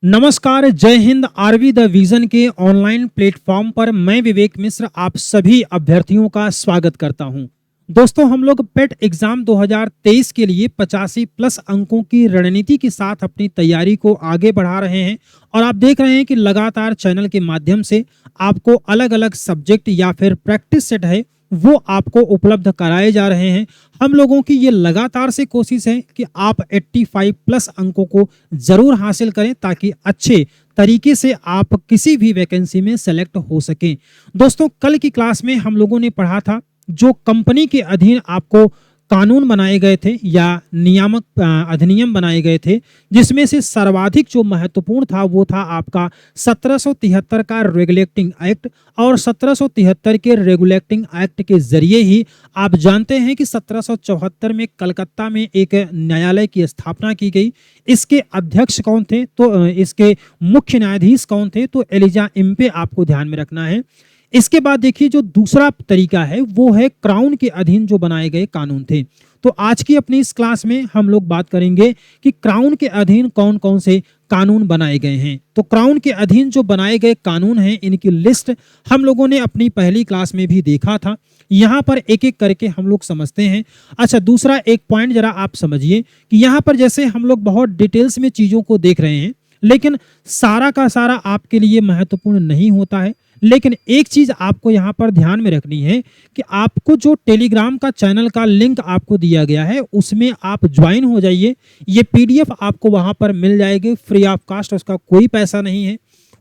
नमस्कार, जय Hind. RV the vision के ऑनलाइन प्लेटफॉर्म पर मैं विवेक मिश्र आप सभी अभ्यर्थियों का स्वागत करता हूं। दोस्तों, हम लोग पेट एग्जाम 2023 के लिए 85 प्लस अंकों की रणनीति के साथ अपनी तैयारी को आगे बढ़ा रहे हैं और आप देख रहे हैं कि लगातार चैनल के माध्यम से आपको अलग अलग सब्जेक्ट या फिर प्रैक्टिस सेट है वो आपको उपलब्ध कराए जा रहे हैं। हम लोगों की ये लगातार से कोशिश है कि आप 85 प्लस अंकों को जरूर हासिल करें ताकि अच्छे तरीके से आप किसी भी वैकेंसी में सेलेक्ट हो सकें। दोस्तों, कल की क्लास में हम लोगों ने पढ़ा था जो कंपनी के अधीन आपको कानून बनाए गए थे या नियामक अधिनियम बनाए गए थे, जिसमें से सर्वाधिक जो महत्वपूर्ण था वो था आपका 1773 का रेगुलेटिंग एक्ट। और 1773 के रेगुलेटिंग एक्ट के जरिए ही आप जानते हैं कि 1774 में कलकत्ता में एक न्यायालय की स्थापना की गई। इसके अध्यक्ष कौन थे? तो इसके मुख्य न्यायाधीश कौन थे? तो एलिजा इम्पे आपको ध्यान में रखना है। इसके बाद देखिए, जो दूसरा तरीका है वो है क्राउन के अधीन जो बनाए गए कानून थे। तो आज की अपनी इस क्लास में हम लोग बात करेंगे कि क्राउन के अधीन कौन कौन से कानून बनाए गए हैं। तो क्राउन के अधीन जो बनाए गए कानून हैं, इनकी लिस्ट हम लोगों ने अपनी पहली क्लास में भी देखा था। यहाँ पर एक एक करके हम लोग समझते हैं। अच्छा, दूसरा एक पॉइंट जरा आप समझिए कि यहाँ पर जैसे हम लोग बहुत डिटेल्स में चीजों को देख रहे हैं, लेकिन सारा का सारा आपके लिए महत्वपूर्ण नहीं होता है। लेकिन एक चीज आपको यहाँ पर ध्यान में रखनी है कि आपको जो टेलीग्राम का चैनल का लिंक आपको दिया गया है उसमें आप ज्वाइन हो जाइए। ये पीडीएफ आपको वहां पर मिल जाएगी फ्री ऑफ कास्ट, उसका कोई पैसा नहीं है।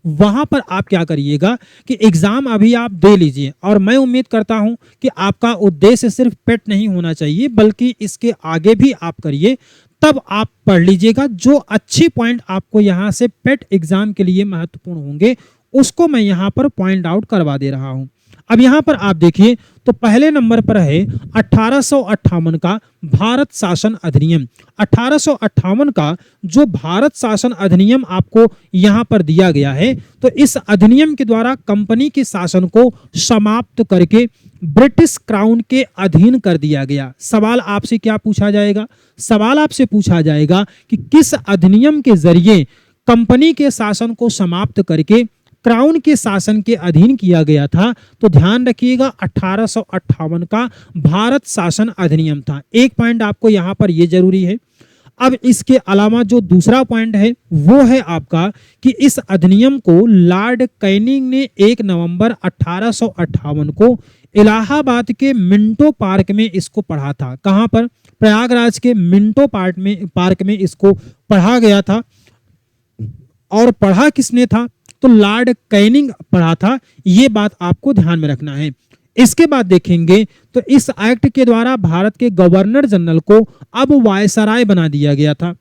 वहां पर आप क्या करिएगा कि एग्जाम अभी आप दे लीजिए और मैं उम्मीद करता हूं कि आपका उद्देश्य सिर्फ पेट नहीं होना चाहिए बल्कि इसके आगे भी आप करिए, तब आप पढ़ लीजिएगा। जो अच्छी पॉइंट आपको यहाँ से पेट एग्जाम के लिए महत्वपूर्ण होंगे उसको मैं यहाँ पर पॉइंट आउट करवा दे रहा हूँ। अब यहाँ पर आप देखिए तो पहले नंबर पर है 1858 का भारत शासन अधिनियम। 1858 का जो भारत शासन अधिनियम आपको यहाँ पर दिया गया है, तो इस अधिनियम के द्वारा कंपनी के शासन को समाप्त करके ब्रिटिश क्राउन के अधीन कर दिया गया। सवाल आपसे क्या पूछा जाएगा? सवाल आपसे पूछा जाएगा कि किस अधिनियम के जरिए कंपनी के शासन को समाप्त करके क्राउन के शासन के अधीन किया गया था? तो ध्यान रखिएगा 1858 का भारत शासन अधिनियम था। एक पॉइंट आपको यहाँ पर ये जरूरी है। अब इसके अलावा जो दूसरा पॉइंट है वो है आपका कि इस अधिनियम को लॉर्ड कैनिंग ने 1 नवंबर 1858 को इलाहाबाद के मिंटो पार्क में इसको पढ़ा था। कहां पर? प्रयागराज के मिंटो पार्क में इसको पढ़ा गया था। और पढ़ा किसने था? तो लॉर्ड कैनिंग पढ़ा था। ये बात आपको ध्यान में रखना है। इसके बाद देखेंगे तो इस एक्ट के द्वारा भारत के गवर्नर जनरल को अब वायसराय बना दिया गया था।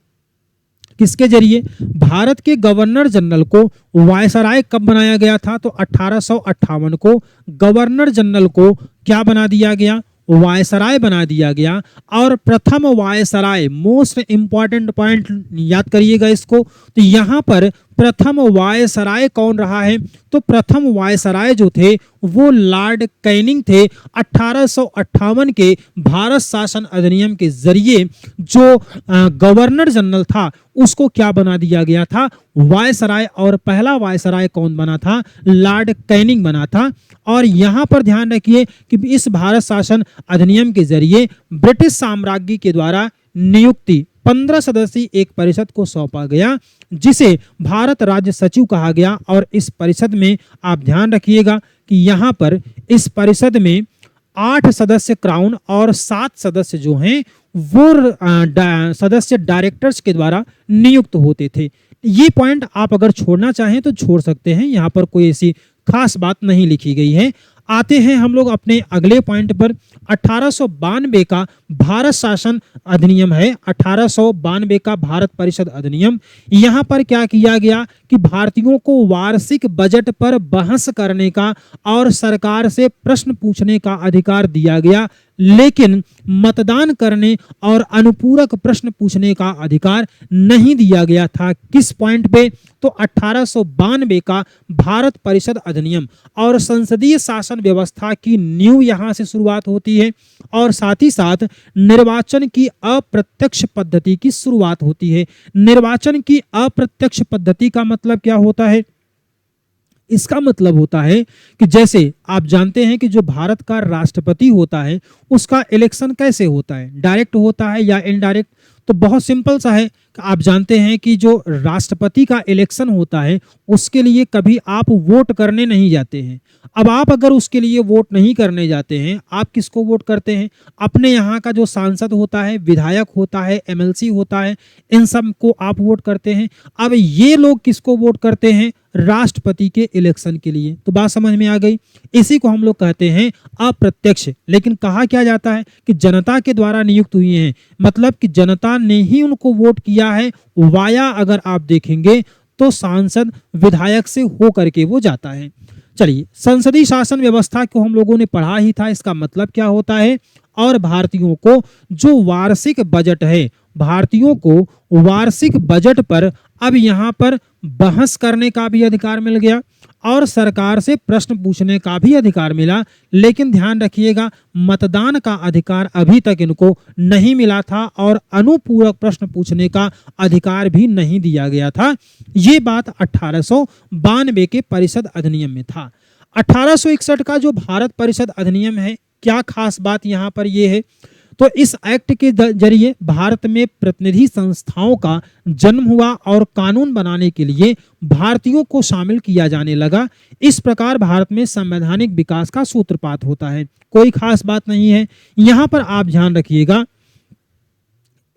किसके जरिए? भारत के गवर्नर जनरल को वायसराय कब बनाया गया था? तो 1858 को गवर्नर जनरल को क्या बना दिया गया? वायसराय बना दिया गया। और प्रथम वायसराय, मोस्ट इंपॉर्टेंट पॉइंट याद करिएगा इसको, तो यहाँ पर प्रथम वायसराय कौन रहा है? तो प्रथम वायसराय जो थे वो लॉर्ड कैनिंग थे। 1858 के भारत शासन अधिनियम के जरिए जो गवर्नर जनरल था उसको क्या बना दिया गया था? वायसराय। और पहला वायसराय कौन बना था? लॉर्ड कैनिंग बना था। और यहाँ पर ध्यान रखिए कि इस भारत शासन अधिनियम के जरिए ब्रिटिश साम्राज्य के द्वारा नियुक्ति 15 सदस्यीय एक परिषद को सौंपा गया जिसे भारत राज्य सचिव कहा गया। और इस परिषद में आप ध्यान रखिएगा कि यहाँ पर इस परिषद में 8 सदस्य क्राउन और 7 सदस्य जो हैं वो सदस्य डायरेक्टर्स के द्वारा नियुक्त होते थे। ये पॉइंट आप अगर छोड़ना चाहें तो छोड़ सकते हैं, यहाँ पर कोई ऐसी खास बात नहीं लिखी गई है। आते हैं हम लोग अपने अगले पॉइंट पर। 1892 का भारत शासन अधिनियम है। 1892 का भारत परिषद अधिनियम। यहाँ पर क्या किया गया कि भारतीयों को वार्षिक बजट पर बहस करने का और सरकार से प्रश्न पूछने का अधिकार दिया गया, लेकिन मतदान करने और अनुपूरक प्रश्न पूछने का अधिकार नहीं दिया गया था। किस पॉइंट पे? तो 1892 का भारत परिषद अधिनियम। और संसदीय शासन व्यवस्था की नींव यहाँ से शुरुआत होती है। और साथ ही साथ निर्वाचन की अप्रत्यक्ष पद्धति की शुरुआत होती है। निर्वाचन की अप्रत्यक्ष पद्धति का मतलब क्या होता है? इसका मतलब होता है कि जैसे आप जानते हैं कि जो भारत का राष्ट्रपति होता है उसका इलेक्शन कैसे होता है, डायरेक्ट होता है या इनडायरेक्ट? तो बहुत सिंपल सा है कि आप जानते हैं कि जो राष्ट्रपति का इलेक्शन होता है उसके लिए कभी आप वोट करने नहीं जाते हैं। अब आप अगर उसके लिए वोट नहीं करने जाते हैं, आप किसको वोट करते हैं? अपने यहाँ का जो सांसद होता है, विधायक होता है, एमएलसी होता है, इन सब को आप वोट करते हैं। अब ये लोग किसको वोट करते हैं? राष्ट्रपति के इलेक्शन के लिए। तो बात समझ में आ गई। इसी को हम लोग कहते हैं अप्रत्यक्ष। लेकिन कहा क्या जाता है कि जनता के द्वारा नियुक्त हुई हैं, मतलब कि जनता ने ही उनको वोट किया है। वाया अगर आप देखेंगे तो सांसद विधायक से हो करके वो जाता है। चलिए, संसदीय शासन व्यवस्था को हम लोगों ने पढ़ा ही था, इसका मतलब क्या होता है? और भारतीयों को जो वार्षिक बजट है, भारतीयों को वार्षिक बजट पर अब यहाँ पर बहस करने का भी अधिकार मिल गया और सरकार से प्रश्न पूछने का भी अधिकार मिला। लेकिन ध्यान रखिएगा, मतदान का अधिकार अभी तक इनको नहीं मिला था और अनुपूरक प्रश्न पूछने का अधिकार भी नहीं दिया गया था। ये बात 1892 के परिषद अधिनियम में था। 1861 का जो भारत परिषद अधिनियम है, क्या खास बात यहाँ पर यह है? तो इस एक्ट के जरिए भारत में प्रतिनिधि संस्थाओं का जन्म हुआ और कानून बनाने के लिए भारतीयों को शामिल किया जाने लगा। इस प्रकार भारत में संवैधानिक विकास का सूत्रपात होता है। कोई खास बात नहीं है। यहाँ पर आप ध्यान रखिएगा,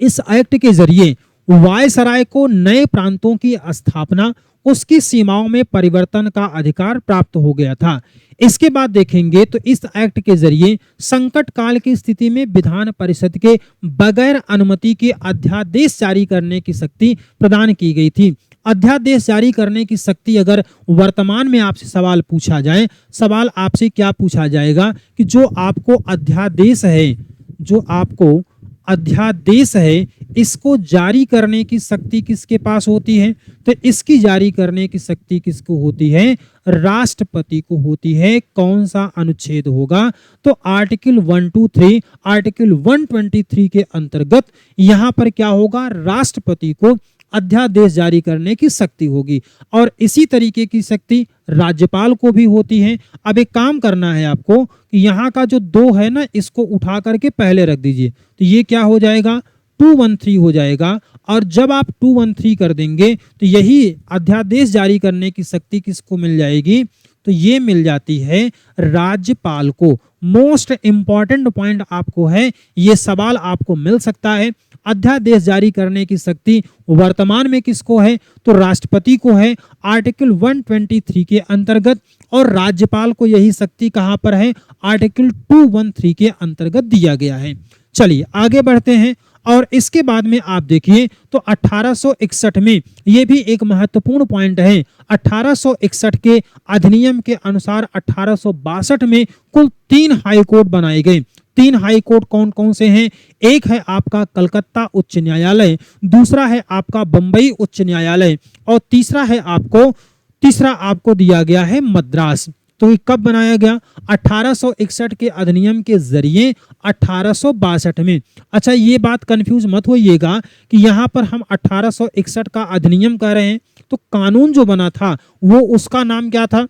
इस एक्ट के जरिए वायसराय को नए प्रांतों की स्थापना, उसकी सीमाओं में परिवर्तन का अधिकार प्राप्त हो गया था। इसके बाद देखेंगे तो इस एक्ट के जरिए संकट काल की स्थिति में विधान परिषद के बगैर अनुमति के अध्यादेश जारी करने की शक्ति प्रदान की गई थी। अध्यादेश जारी करने की शक्ति अगर वर्तमान में आपसे सवाल पूछा जाए, सवाल आपसे क्या पूछा जाएगा कि जो आपको अध्यादेश है, जो आपको अध्यादेश है, इसको जारी करने की शक्ति किसके पास होती है? तो इसकी जारी करने की शक्ति किसको होती है? राष्ट्रपति को होती है। कौन सा अनुच्छेद होगा? तो आर्टिकल 123, आर्टिकल 123 के अंतर्गत यहाँ पर क्या होगा? राष्ट्रपति को अध्यादेश जारी करने की शक्ति होगी और इसी तरीके की शक्ति राज्यपाल को भी होती है। अब एक काम करना है आपको कि यहाँ का जो 2 है ना, इसको उठा करके पहले रख दीजिए, तो ये क्या हो जाएगा? 213 हो जाएगा। और जब आप 213 कर देंगे तो यही अध्यादेश जारी करने की शक्ति किसको मिल जाएगी? तो ये मिल जाती है राज्यपाल को। मोस्ट इंपॉर्टेंट पॉइंट आपको है, ये सवाल आपको मिल सकता है। अध्यादेश जारी करने की शक्ति वर्तमान में किसको है? तो राष्ट्रपति को है, आर्टिकल 123 के अंतर्गत। और राज्यपाल को यही शक्ति कहां पर है? आर्टिकल 213 के अंतर्गत दिया गया है। चलिए आगे बढ़ते हैं। और इसके बाद में आप देखिए तो 1861 में, ये भी एक महत्वपूर्ण पॉइंट है, 1861 के अधिनियम के अनुसार 1862 में कुल 3 हाई कोर्ट बनाए गए। 3 हाई कोर्ट कौन कौन से हैं? एक है आपका कलकत्ता उच्च न्यायालय, दूसरा है आपका बंबई उच्च न्यायालय और तीसरा आपको दिया गया है मद्रास। तो ये कब बनाया गया? 1861 के अधिनियम के जरिए 1862 में। अच्छा, ये बात कंफ्यूज मत होइएगा कि यहाँ पर हम 1861 का अधिनियम कह रहे हैं, तो कानून जो बना था वो उसका नाम क्या था?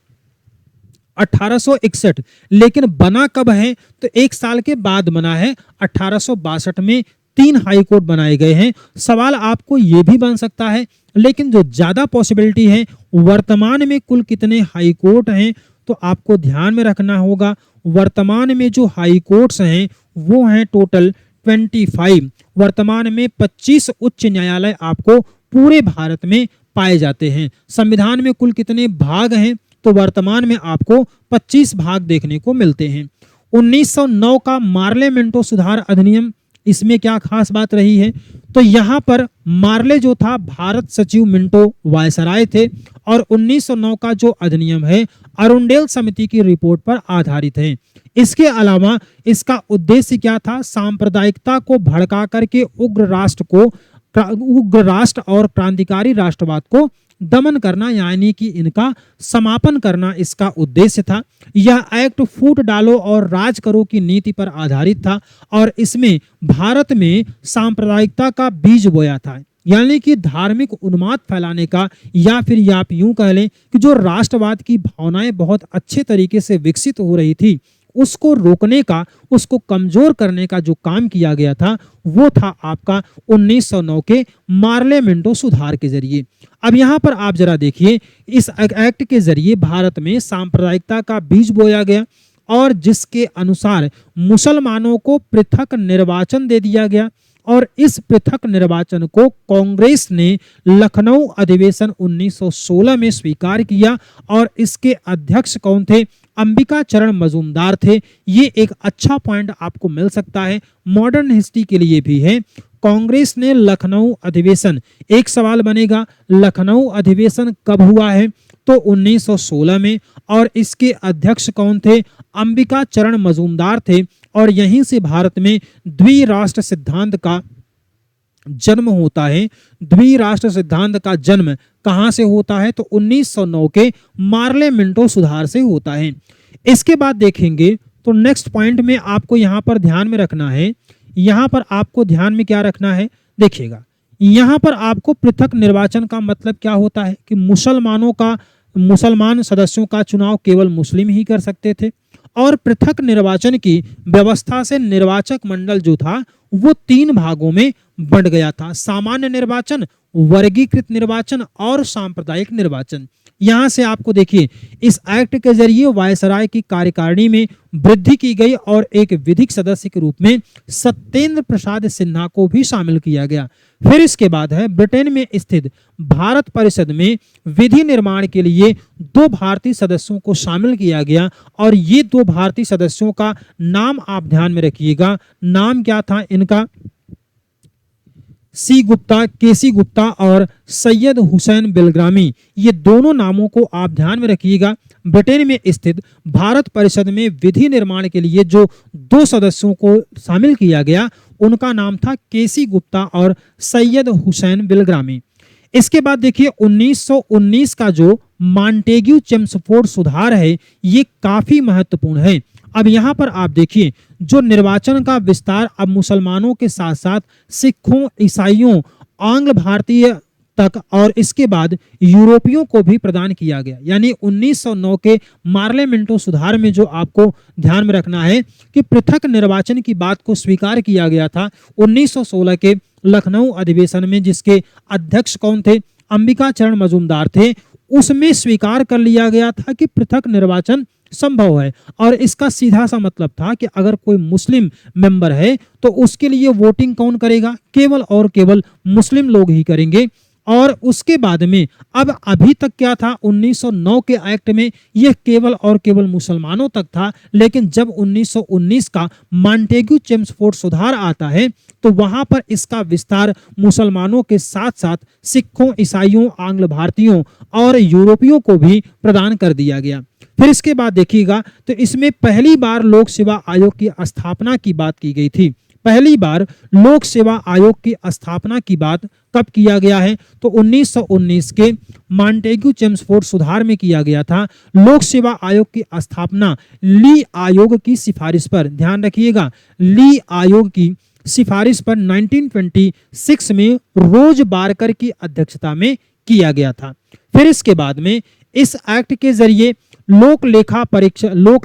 1861। लेकिन बना कब है? तो 1 साल के बाद बना है। 1862 में 3 हाई कोर्ट बनाए गए हैं। सवाल आपको ये भी बन सकता है, लेकिन जो ज्यादा पॉसिबिलिटी है, वर्तमान में कुल कितने हाई कोर्ट हैं? तो आपको ध्यान में रखना होगा, वर्तमान में जो हाई कोर्ट्स हैं वो हैं टोटल 25। वर्तमान में 25 उच्च न्यायालय आपको पूरे भारत में पाए जाते हैं। संविधान में कुल कितने भाग हैं? तो वर्तमान में आपको 25 भाग देखने को मिलते हैं। 1909 का मार्ले मिंटो सुधार अधिनियम, इसमें क्या खास बात रही है? तो यहाँ पर मार्ले जो था, भारत सचिव मिंटो वायसराय थे और 1909 का जो अधिनियम है अरुंडेल समिति की रिपोर्ट पर आधारित है। इसके अलावा इसका उद्देश्य क्या था? सांप्रदायिकता को भड़का करके उग्र राष्ट्र और क्रांतिकारी राष्ट्रवाद को दमन करना यानी कि इनका समापन करना इसका उद्देश्य था। यह एक्ट फूट डालो और राज करो की नीति पर आधारित था और इसमें भारत में सांप्रदायिकता का बीज बोया था, यानी कि धार्मिक उन्माद फैलाने का, या फिर आप यूं कह लें कि जो राष्ट्रवाद की भावनाएं बहुत अच्छे तरीके से विकसित हो रही थी उसको रोकने का, उसको कमजोर करने का जो काम किया गया था वो था आपका 1909 के मार्ले मिंटो सुधार के जरिए। अब यहाँ पर आप जरा देखिए, इस एक्ट के जरिए भारत में सांप्रदायिकता का बीज बोया गया और जिसके अनुसार मुसलमानों को पृथक निर्वाचन दे दिया गया और इस पृथक निर्वाचन को कांग्रेस ने लखनऊ अधिवेशन 1916 में स्वीकार किया और इसके अध्यक्ष कौन थे? अंबिका चरण मजूमदार थे। ये एक अच्छा पॉइंट आपको मिल सकता है, मॉडर्न हिस्ट्री के लिए भी है। कांग्रेस ने लखनऊ अधिवेशन, एक सवाल बनेगा लखनऊ अधिवेशन कब हुआ है? तो 1916 में, और इसके अध्यक्ष कौन थे? अंबिका चरण मजूमदार थे और यहीं से भारत में द्विराष्ट्र सिद्धांत का जन्म होता है। द्विराष्ट्र सिद्धांत का जन्म कहां से होता है? तो 1909 के मार्ले मिंटो सुधार से होता है। इसके बाद देखेंगे तो नेक्स्ट पॉइंट में आपको यहां पर ध्यान में रखना है, यहां पर आपको ध्यान में क्या रखना है? देखिएगा, यहां पर आपको पृथक निर्वाचन का मतलब क्या होता है कि मुसलमान सदस्यों का चुनाव केवल मुस्लिम ही कर सकते थे और पृथक निर्वाचन की व्यवस्था से निर्वाचक मंडल जो था वो 3 भागों में बंट गया था, सामान्य निर्वाचन, वर्गीकृत निर्वाचन और सांप्रदायिक निर्वाचन। यहां से आपको देखिए इस एक्ट के जरिए वायसराय की कार्यकारिणी में वृद्धि की गई और एक विधिक सदस्य के रूप में सत्येंद्र प्रसाद सिन्हा को भी शामिल किया गया। फिर इसके बाद है ब्रिटेन में स्थित भारत परिषद में विधि निर्माण के लिए 2 भारतीय सदस्यों को शामिल किया गया और ये 2 भारतीय सदस्यों का नाम आप ध्यान में रखिएगा। नाम क्या था इनका? सी गुप्ता, केसी गुप्ता और सैयद हुसैन बेलग्रामी। ये दोनों नामों को आप ध्यान में रखिएगा। ब्रिटेन में स्थित भारत परिषद में विधि निर्माण के लिए जो 2 सदस्यों को शामिल किया गया उनका नाम था केसी गुप्ता और सैयद हुसैन बेलग्रामी। इसके बाद देखिए 1919 का जो मॉन्टेग्यू चेम्सफोर्ड सुधार है ये काफी महत्वपूर्ण है। अब यहाँ पर आप देखिए जो निर्वाचन का विस्तार अब मुसलमानों के साथ साथ सिखों, ईसाइयों, आंग्ल भारतीय तक और इसके बाद यूरोपियों को भी प्रदान किया गया, यानी 1909 के मार्ले मिंटो सुधार में जो आपको ध्यान में रखना है कि पृथक निर्वाचन की बात को स्वीकार किया गया था 1916 के लखनऊ अधिवेशन में, जिसके अध्यक्ष कौन थे? अंबिका चरण मजूमदार थे। उसमें स्वीकार कर लिया गया था कि पृथक निर्वाचन संभव है और इसका सीधा सा मतलब था कि अगर कोई मुस्लिम मेंबर है तो उसके लिए वोटिंग कौन करेगा? केवल और केवल मुस्लिम लोग ही करेंगे। और उसके बाद में अब अभी तक क्या था? 1909 के एक्ट में यह केवल और केवल मुसलमानों तक था, लेकिन जब 1919 का मॉन्टेग्यू चेम्सफोर्ड सुधार आता है तो वहां पर इसका विस्तार मुसलमानों के साथ साथ सिखों, ईसाइयों, आंग्ल भारतीयों और यूरोपियों को भी प्रदान कर दिया गया। फिर इसके बाद देखिएगा तो इसमें पहली बार लोक सेवा आयोग की स्थापना की बात की गई थी। पहली बार लोक सेवा आयोग की स्थापना की बात कब किया गया है? तो 1919 के मॉन्टेग्यू चेम्सफोर्ड सुधार में किया गया था। लोक सेवा आयोग की स्थापना ली आयोग की सिफारिश पर, ध्यान रखिएगा, ली आयोग की सिफारिश पर 1926 में रोज बारकर की अध्यक्षता में किया गया था। फिर इसके बाद में इस एक्ट के जरिए लोक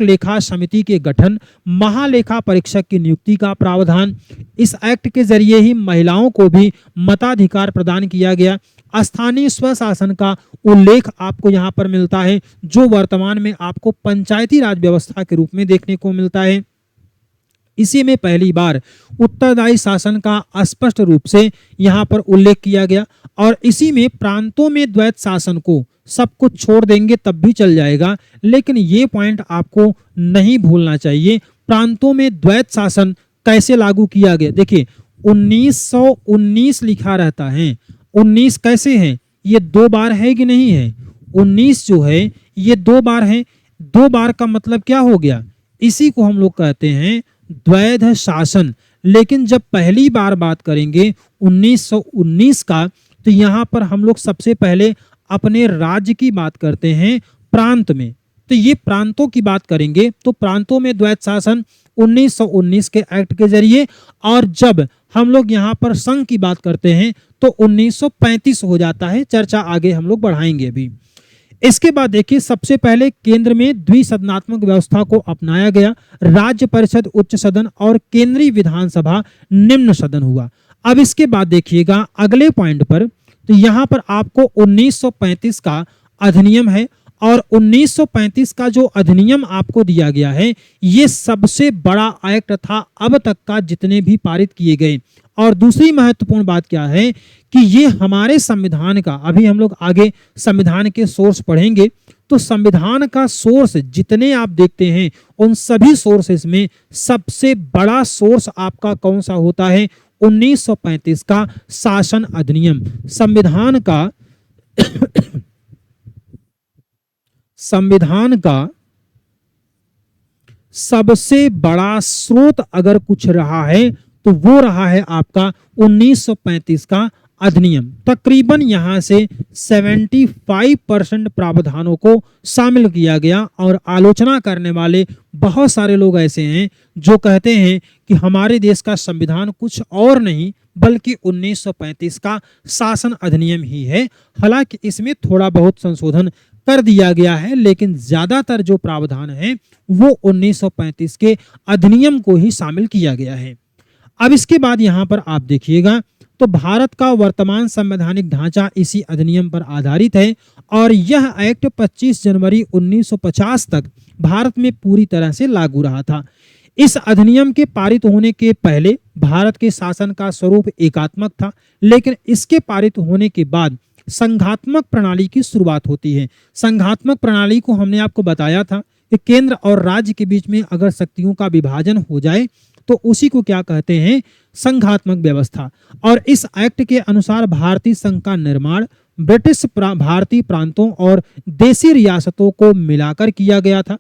लेखा समिति के गठन, महालेखा परीक्षक की नियुक्ति का प्रावधान, इस एक्ट के जरिए ही महिलाओं को भी मताधिकार प्रदान किया गया। स्थानीय स्वशासन का उल्लेख आपको यहाँ पर मिलता है जो वर्तमान में आपको पंचायती राज व्यवस्था के रूप में देखने को मिलता है। इसी में पहली बार उत्तरदायी शासन का स्पष्ट रूप से यहाँ पर उल्लेख किया गया और इसी में प्रांतों में द्वैत शासन को सब कुछ छोड़ देंगे तब भी चल जाएगा, लेकिन ये पॉइंट आपको नहीं भूलना चाहिए। प्रांतों में द्वैत शासन कैसे लागू किया गया? देखिए 1919 लिखा रहता है, 19 कैसे है? ये 2 बार है कि नहीं है? 19 जो है ये 2 बार है। 2 बार का मतलब क्या हो गया? इसी को हम लोग कहते हैं द्वैध शासन। लेकिन जब पहली बार बात करेंगे 1919 का तो यहाँ पर हम लोग सबसे पहले अपने राज्य की बात करते हैं प्रांत में, तो ये प्रांतों की बात करेंगे तो प्रांतों में द्वैत शासन 1919 के एक्ट के जरिए, और जब हम लोग यहाँ पर संघ की बात करते हैं तो 1935 हो जाता है। चर्चा आगे हम लोग बढ़ाएंगे अभी। इसके बाद देखिए, सबसे पहले केंद्र में द्विसदनात्मक व्यवस्था को अपनाया गया। राज्य परिषद उच्च सदन और केंद्रीय विधानसभा निम्न सदन हुआ। अब इसके बाद देखिएगा अगले पॉइंट पर, तो यहाँ पर आपको 1935 का अधिनियम है, और 1935 का जो अधिनियम आपको दिया गया है ये सबसे बड़ा एक्ट था अब तक का जितने भी पारित किए गए। और दूसरी महत्वपूर्ण बात क्या है कि ये हमारे संविधान का, अभी हम लोग आगे संविधान के सोर्स पढ़ेंगे, तो संविधान का सोर्स जितने आप देखते हैं उन सभी सोर्सेस में सबसे बड़ा सोर्स आपका कौन सा होता है? 1935 का शासन अधिनियम। संविधान का सबसे बड़ा स्रोत अगर कुछ रहा है तो वो रहा है आपका 1935 का अधिनियम। तकरीबन यहां से 75% प्रावधानों को शामिल किया गया, और आलोचना करने वाले बहुत सारे लोग ऐसे हैं जो कहते हैं कि हमारे देश का संविधान कुछ और नहीं बल्कि 1935 का शासन अधिनियम ही है। हालांकि इसमें थोड़ा बहुत संशोधन कर दिया गया है, लेकिन ज्यादातर जो प्रावधान है वो 1935 के अधिनियम को ही शामिल किया गया है। अब इसके बाद यहां पर आप देखिएगा तो भारत का वर्तमान संवैधानिक ढांचा इसी अधिनियम पर आधारित है, और यह एक्ट 25 जनवरी 1950 तक भारत में पूरी तरह से लागू रहा था। इस अधिनियम के पारित होने के पहले भारत के शासन का स्वरूप एकात्मक था, लेकिन इसके पारित होने के बाद संघात्मक प्रणाली की शुरुआत होती है। संघात्मक प्रणाली को हमने आपको बताया था कि केंद्र और राज्य के बीच में अगर शक्तियों का विभाजन हो जाए तो उसी को क्या कहते हैं? संघात्मक व्यवस्था। और इस एक्ट के अनुसार भारतीय संघ का निर्माण ब्रिटिश भारतीय प्रांतों और देशी रियासतों को मिलाकर किया गया था।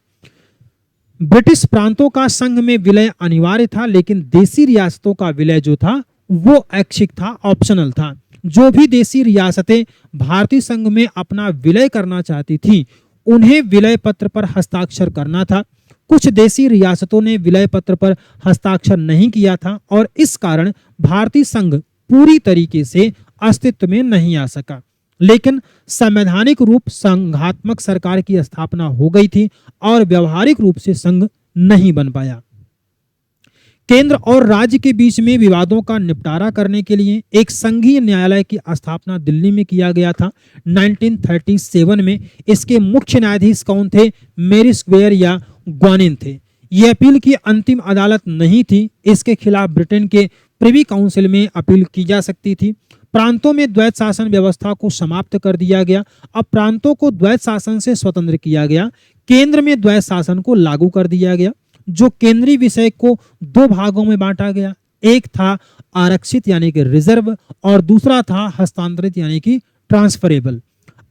ब्रिटिश प्रांतों का संघ में विलय अनिवार्य था, लेकिन देशी रियासतों का विलय जो था वो ऐच्छिक था, ऑप्शनल था। जो भी देशी रियासतें भारतीय संघ में अपना विलय करना चाहती थी उन्हें विलय पत्र पर हस्ताक्षर करना था। कुछ देशी रियासतों ने विलय पत्र पर हस्ताक्षर नहीं किया था, और इस कारण भारतीय संघ पूरी तरीके से अस्तित्व में नहीं आ सका। लेकिन संवैधानिक रूप संघात्मक सरकार की स्थापना हो गई थी और व्यवहारिक रूप से संघ नहीं बन पाया। केंद्र और राज्य के बीच में विवादों का निपटारा करने के लिए एक संघीय न्यायालय की स्थापना दिल्ली में किया गया था 1937 में। इसके मुख्य न्यायाधीश कौन थे? मेरी स्क्वेयर या ग्वानिन थे। यह अपील की अंतिम अदालत नहीं थी, इसके खिलाफ ब्रिटेन के प्रिवी काउंसिल में अपील की जा सकती थी। प्रांतों में द्वैत शासन व्यवस्था को समाप्त कर दिया गया। अब प्रांतों को द्वैत शासन से स्वतंत्र किया गया। केंद्र में द्वैत शासन को लागू कर दिया गया। जो केंद्रीय विषय को दो भागों में बांटा गया, एक था आरक्षित यानी कि रिजर्व, और दूसरा था हस्तांतरित यानी कि ट्रांसफरेबल।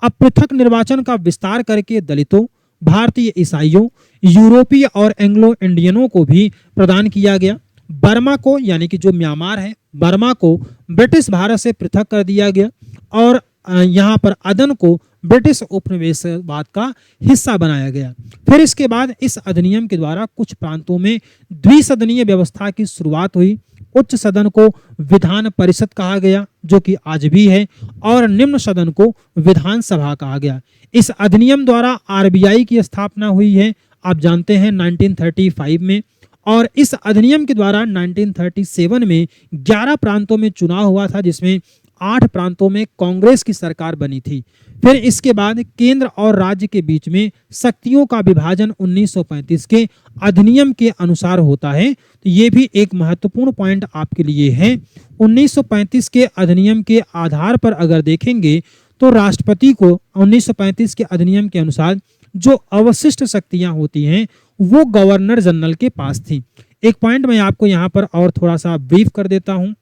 अब पृथक निर्वाचन का विस्तार करके दलितों, भारतीय ईसाइयों, यूरोपीय और एंग्लो इंडियनों को भी प्रदान किया गया। बर्मा को यानी कि जो म्यांमार है, बर्मा को ब्रिटिश भारत से पृथक कर दिया गया, और यहाँ पर अदन को ब्रिटिश उपनिवेशवाद का हिस्सा बनाया गया। फिर इसके बाद इस अधिनियम के द्वारा कुछ प्रांतों में द्विसदनीय व्यवस्था की शुरुआत हुई। उच्च सदन को विधान परिषद कहा गया, जो कि आज भी है, और निम्न सदन को विधानसभा कहा गया। इस अधिनियम द्वारा आरबीआई की स्थापना हुई है, आप जानते हैं 1935 में, और इस अधिनियम के द्वारा 1937 में 11 प्रांतों में चुनाव हुआ था, जिसमें 8 प्रांतों में कांग्रेस की सरकार बनी थी। फिर इसके बाद केंद्र और राज्य के बीच में शक्तियों का विभाजन 1935 के अधिनियम के अनुसार होता है। तो ये भी एक महत्वपूर्ण पॉइंट आपके लिए है। 1935 के अधिनियम के आधार पर अगर देखेंगे तो राष्ट्रपति को 1935 के अधिनियम के अनुसार जो अवशिष्ट शक्तियां होती हैं वो गवर्नर जनरल के पास थी। एक पॉइंट मैं आपको यहाँ पर और थोड़ा सा ब्रीफ कर देता हूं,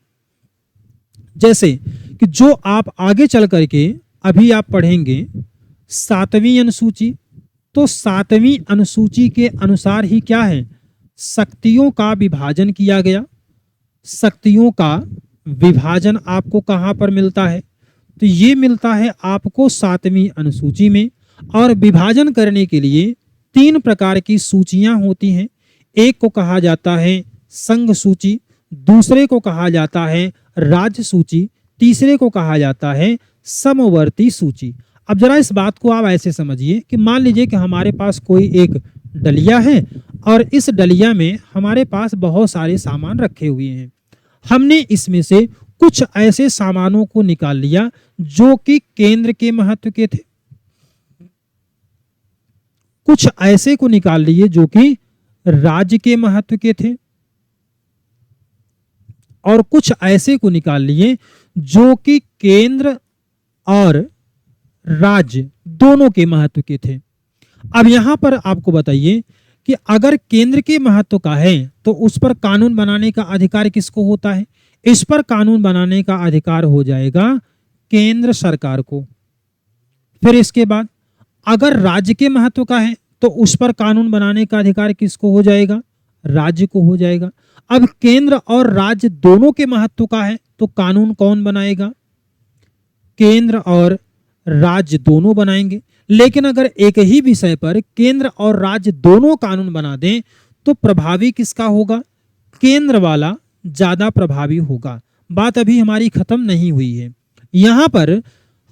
जैसे कि जो आप आगे चल करके अभी आप पढ़ेंगे 7वीं अनुसूची, तो 7वीं अनुसूची के अनुसार ही क्या है, शक्तियों का विभाजन किया गया। शक्तियों का विभाजन आपको कहां पर मिलता है, तो ये मिलता है आपको 7वीं अनुसूची में। और विभाजन करने के लिए 3 प्रकार की सूचियां होती हैं। एक को कहा जाता है संघ सूची, दूसरे को कहा जाता है राज्य सूची, तीसरे को कहा जाता है समवर्ती सूची। अब जरा इस बात को आप ऐसे समझिए कि मान लीजिए कि हमारे पास कोई एक डलिया है और इस डलिया में हमारे पास बहुत सारे सामान रखे हुए हैं। हमने इसमें से कुछ ऐसे सामानों को निकाल लिया जो कि केंद्र के महत्व के थे, कुछ ऐसे को निकाल लिए जो कि राज्य के महत्व के थे, और कुछ ऐसे को निकाल लिए जो कि केंद्र और राज्य दोनों के महत्व के थे। अब यहां पर आपको बताइए कि अगर केंद्र के महत्व का है तो उस पर कानून बनाने का अधिकार किसको होता है? इस पर कानून बनाने का अधिकार हो जाएगा केंद्र सरकार को। फिर इसके बाद अगर राज्य के महत्व का है तो उस पर कानून बनाने का अधिकार किसको हो जाएगा? राज्य को हो जाएगा। अब केंद्र और राज्य दोनों के महत्व का है तो कानून कौन बनाएगा? केंद्र और राज्य दोनों बनाएंगे। लेकिन अगर एक ही विषय पर केंद्र और राज्य दोनों कानून बना दें तो प्रभावी किसका होगा? केंद्र वाला ज्यादा प्रभावी होगा। बात अभी हमारी खत्म नहीं हुई है। यहां पर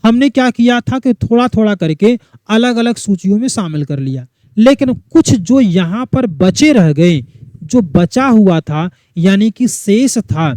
हमने क्या किया था कि थोड़ा थोड़ा करके अलग अलग सूचियों में शामिल कर लिया, लेकिन कुछ जो यहां पर बचे रह गए, जो बचा हुआ था यानी कि शेष था,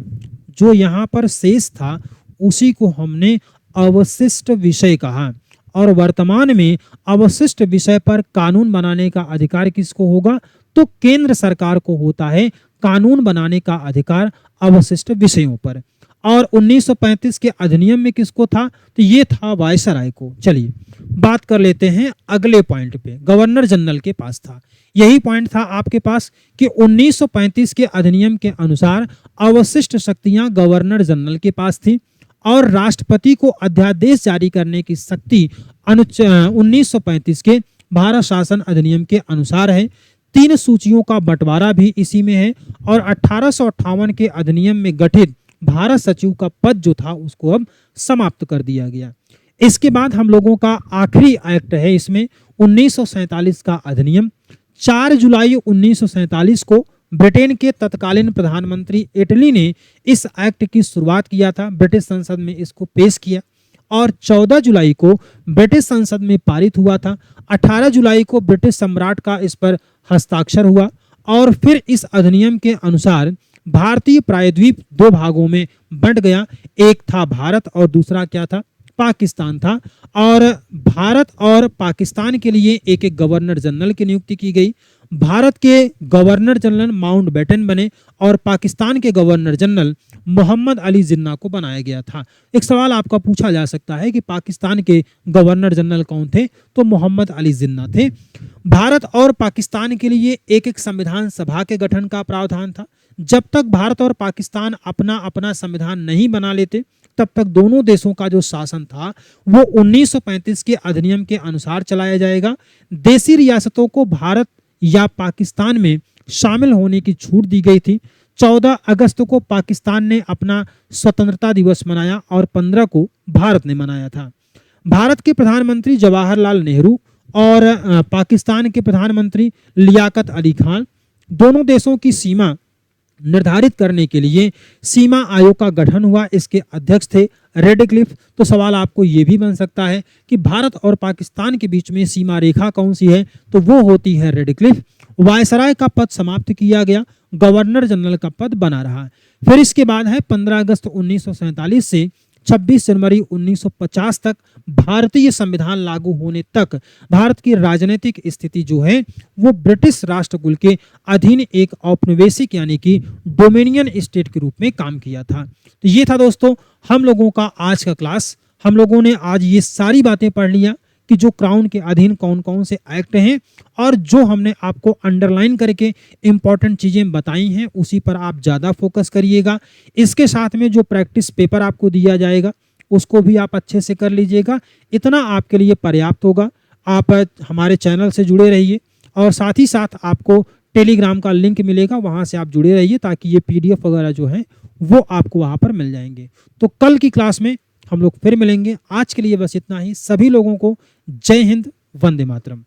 जो यहां पर शेष था उसी को हमने अवशिष्ट विषय कहा। और वर्तमान में अवशिष्ट विषय पर कानून बनाने का अधिकार किसको होगा? तो केंद्र सरकार को होता है कानून बनाने का अधिकार अवशिष्ट विषयों पर। और 1935 के अधिनियम में किसको था? तो ये था वायसराय को। चलिए बात कर लेते हैं अगले पॉइंट पे। गवर्नर जनरल के पास था, यही पॉइंट था आपके पास कि 1935 के अधिनियम के अनुसार अवशिष्ट शक्तियां गवर्नर जनरल के पास थी और राष्ट्रपति को अध्यादेश जारी करने की शक्ति 1935 के भारत शासन अधिनियम के अनुसार है। 3 सूचियों का बंटवारा भी इसी में है और 1858 के अधिनियम में गठित भारत सचिव का पद जो था उसको अब समाप्त कर दिया गया। इसके बाद हम लोगों का आखिरी एक्ट है इसमें 1947 का अधिनियम। 4 जुलाई 1947 को ब्रिटेन के तत्कालीन प्रधानमंत्री एटली ने इस एक्ट की शुरुआत किया था, ब्रिटिश संसद में इसको पेश किया और 14 जुलाई को ब्रिटिश संसद में पारित हुआ था। 18 जुलाई को ब्रिटिश सम्राट का इस पर हस्ताक्षर हुआ और फिर इस अधिनियम के अनुसार भारतीय प्रायद्वीप 2 भागों में बंट गया। एक था भारत और दूसरा क्या था? पाकिस्तान था। और भारत और पाकिस्तान के लिए एक एक गवर्नर जनरल की नियुक्ति की गई। भारत के गवर्नर जनरल माउंटबेटन बने और पाकिस्तान के गवर्नर जनरल मोहम्मद अली जिन्ना को बनाया गया था। एक सवाल आपका पूछा जा सकता है कि पाकिस्तान के गवर्नर जनरल कौन थे? तो मोहम्मद अली जिन्ना थे। भारत और पाकिस्तान के लिए एक एक संविधान सभा के गठन का प्रावधान था। जब तक भारत और पाकिस्तान अपना अपना संविधान नहीं बना लेते तब तक दोनों देशों का जो शासन था वो 1935 के अधिनियम के अनुसार चलाया जाएगा। देशी रियासतों को भारत या पाकिस्तान में शामिल होने की छूट दी गई थी। 14 अगस्त को पाकिस्तान ने अपना स्वतंत्रता दिवस मनाया और 15 को भारत ने मनाया था। भारत के प्रधानमंत्री जवाहरलाल नेहरू और पाकिस्तान के प्रधानमंत्री लियाकत अली खान दोनों देशों की सीमा निर्धारित करने के लिए सीमा आयोग का गठन हुआ। इसके अध्यक्ष थे रेडक्लिफ। तो सवाल आपको ये भी बन सकता है कि भारत और पाकिस्तान के बीच में सीमा रेखा कौन सी है? तो वो होती है रेडक्लिफ। वायसराय का पद समाप्त किया गया, गवर्नर जनरल का पद बना रहा। फिर इसके बाद है 15 अगस्त 1947 से 26 जनवरी 1950 तक भारतीय संविधान लागू होने तक भारत की राजनीतिक स्थिति जो है वो ब्रिटिश राष्ट्रकुल के अधीन एक औपनिवेशिक यानी कि डोमिनियन स्टेट के रूप में काम किया था। तो ये था दोस्तों हम लोगों का आज का क्लास। हम लोगों ने आज ये सारी बातें पढ़ लिया कि जो क्राउन के अधीन कौन कौन से एक्ट हैं और जो हमने आपको अंडरलाइन करके इंपॉर्टेंट चीजें बताई हैं उसी पर आप ज़्यादा फोकस करिएगा। इसके साथ में जो प्रैक्टिस पेपर आपको दिया जाएगा उसको भी आप अच्छे से कर लीजिएगा। इतना आपके लिए पर्याप्त होगा। आप हमारे चैनल से जुड़े रहिए और साथ ही साथ आपको टेलीग्राम का लिंक मिलेगा, वहाँ से आप जुड़े रहिए ताकि ये PDF वगैरह जो है वो आपको वहाँ पर मिल जाएंगे। तो कल की क्लास में हम लोग फिर मिलेंगे। आज के लिए बस इतना ही। सभी लोगों को जय हिंद, वंदे मातरम।